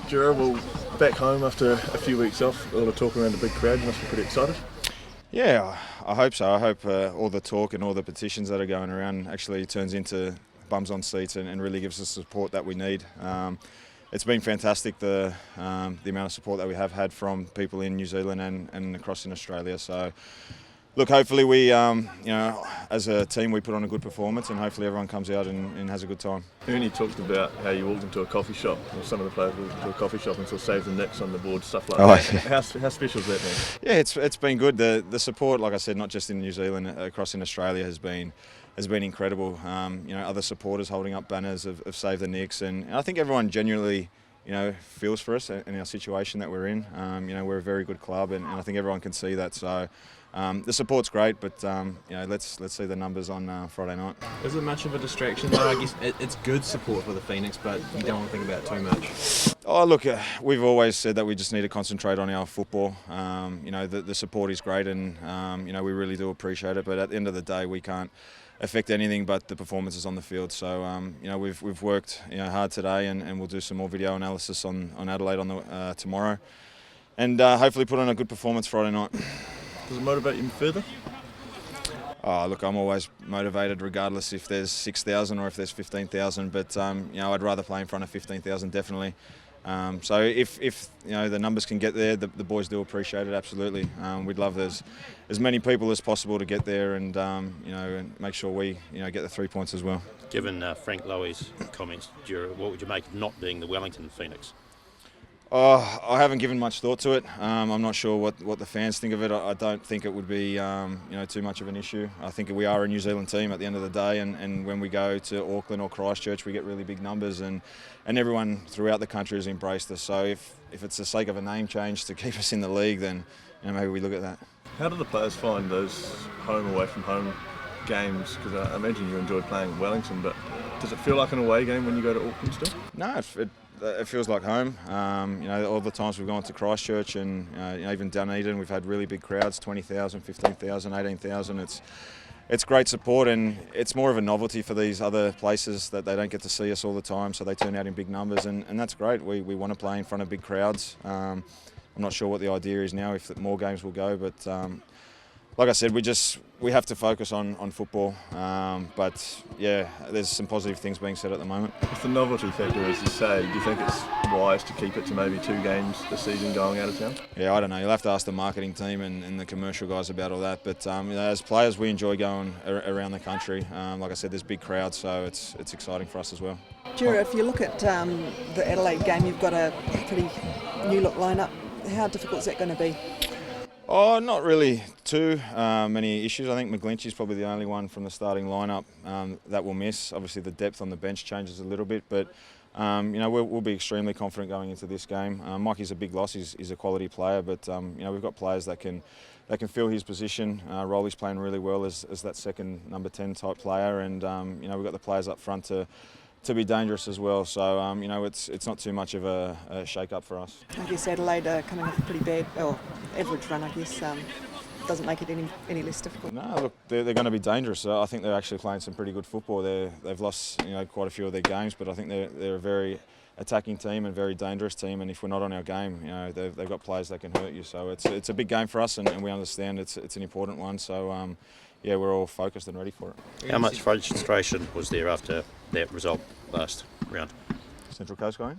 Gerard, well, back home after a few weeks off, a lot of talk around a big crowd. You must be pretty excited. Yeah, I hope so. I hope all the talk and all the petitions that are going around actually turns into bums on seats and really gives us the support that we need. It's been fantastic, the amount of support that we have had from people in New Zealand and across in Australia. So, look, hopefully we, as a team, we put on a good performance, and hopefully everyone comes out and has a good time. Ernie talked about how you walked into a coffee shop, or some of the players walked into a coffee shop and saw Save the Nets on the board, stuff like that. Yeah. How special has that been? Yeah, it's been good. The support, like I said, not just in New Zealand, across in Australia has been incredible. Other supporters holding up banners of Save the Knicks, and I think everyone genuinely, feels for us in our situation that we're in. We're a very good club, and I think everyone can see that. So the support's great, but let's see the numbers on Friday night. Is it much of a distraction though? I guess it's good support for the Phoenix, but you don't want to think about it too much. Oh, look, we've always said that we just need to concentrate on our football. The support is great, and we really do appreciate it. But at the end of the day, we can't affect anything but the performances on the field. So we've worked hard today, and we'll do some more video analysis on Adelaide on tomorrow, and hopefully put on a good performance Friday night. Does it motivate you further? Oh, look, I'm always motivated regardless if there's 6,000 or if there's 15,000, but I'd rather play in front of 15,000 definitely. So if the numbers can get there, the boys do appreciate it, absolutely. We'd love as many people as possible to get there, and and make sure we get the 3 points as well. Given Frank Lowy's comments, what would you make of not being the Wellington Phoenix? Oh, I haven't given much thought to it. I'm not sure what the fans think of it. I don't think it would be too much of an issue. I think we are a New Zealand team at the end of the day, and when we go to Auckland or Christchurch, we get really big numbers, and everyone throughout the country has embraced us. So if it's the sake of a name change to keep us in the league, then maybe we look at that. How do the players find those home away from home games? Because I imagine you enjoyed playing in Wellington, but does it feel like an away game when you go to Auckland still? No, it feels like home. All the times we've gone to Christchurch and even Dunedin, we've had really big crowds, 20,000, 15,000, 18,000. It's great support, and it's more of a novelty for these other places that they don't get to see us all the time, so they turn out in big numbers, and that's great. We want to play in front of big crowds. I'm not sure what the idea is now, if more games will go, but like I said, we have to focus on football, but yeah, there's some positive things being said at the moment. With the novelty factor, as you say, do you think it's wise to keep it to maybe 2 games this season going out of town? Yeah, I don't know. You'll have to ask the marketing team and the commercial guys about all that. But as players, we enjoy going around the country. Like I said, there's big crowds, so it's exciting for us as well. Gerard, if you look at the Adelaide game, you've got a pretty new look lineup. How difficult is that going to be? Oh, not really too many issues. I think McGlinchey's probably the only one from the starting lineup that we'll miss. Obviously, the depth on the bench changes a little bit, but we'll be extremely confident going into this game. Mikey's a big loss. He's a quality player, but we've got players that can fill his position. Rolly's playing really well as that second number 10 type player, and we've got the players up front to be dangerous as well. So it's not too much of a shake-up for us. I guess Adelaide are coming off a pretty bad, average run, I guess. Doesn't make it any less difficult. No, look, they're going to be dangerous. I think they're actually playing some pretty good football. They've lost quite a few of their games, but I think they're a very attacking team and very dangerous team. And if we're not on our game, they've got players that can hurt you. So it's a big game for us, and we understand it's an important one. So we're all focused and ready for it. How much frustration was there after that result last round? Central Coast going?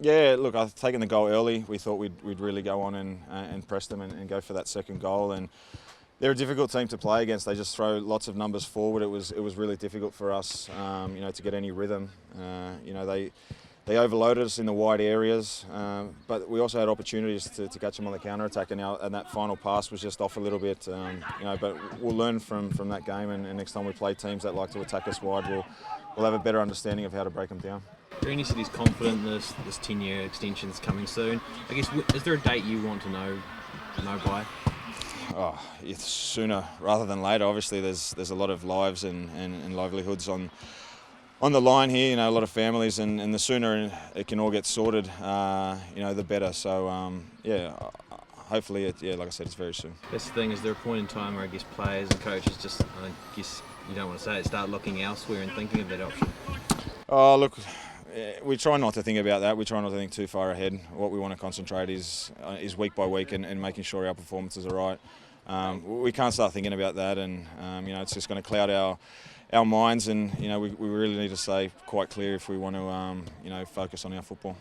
Yeah, look, I've taken the goal early. We thought we'd really go on and press them and go for that second goal. And they're a difficult team to play against. They just throw lots of numbers forward. It was really difficult for us, to get any rhythm. They overloaded us in the wide areas, but we also had opportunities to catch them on the counter attack, and that final pass was just off a little bit. But we'll learn from that game, and next time we play teams that like to attack us wide, we'll have a better understanding of how to break them down. Ernie said he's confident this 10-year extension's coming soon. I guess, is there a date you want to know by? Oh, it's sooner rather than later. Obviously, there's a lot of lives and livelihoods on the line here. A lot of families, and the sooner it can all get sorted, the better. So hopefully, like I said, it's very soon. That's the thing. Is there a point in time where I guess players and coaches just, I guess you don't want to say it, start looking elsewhere and thinking of that option? Oh, look. we try not to think about that. We try not to think too far ahead. What we want to concentrate is week by week and making sure our performances are right. We can't start thinking about that, and it's just going to cloud our minds. And we really need to stay quite clear if we want to focus on our football.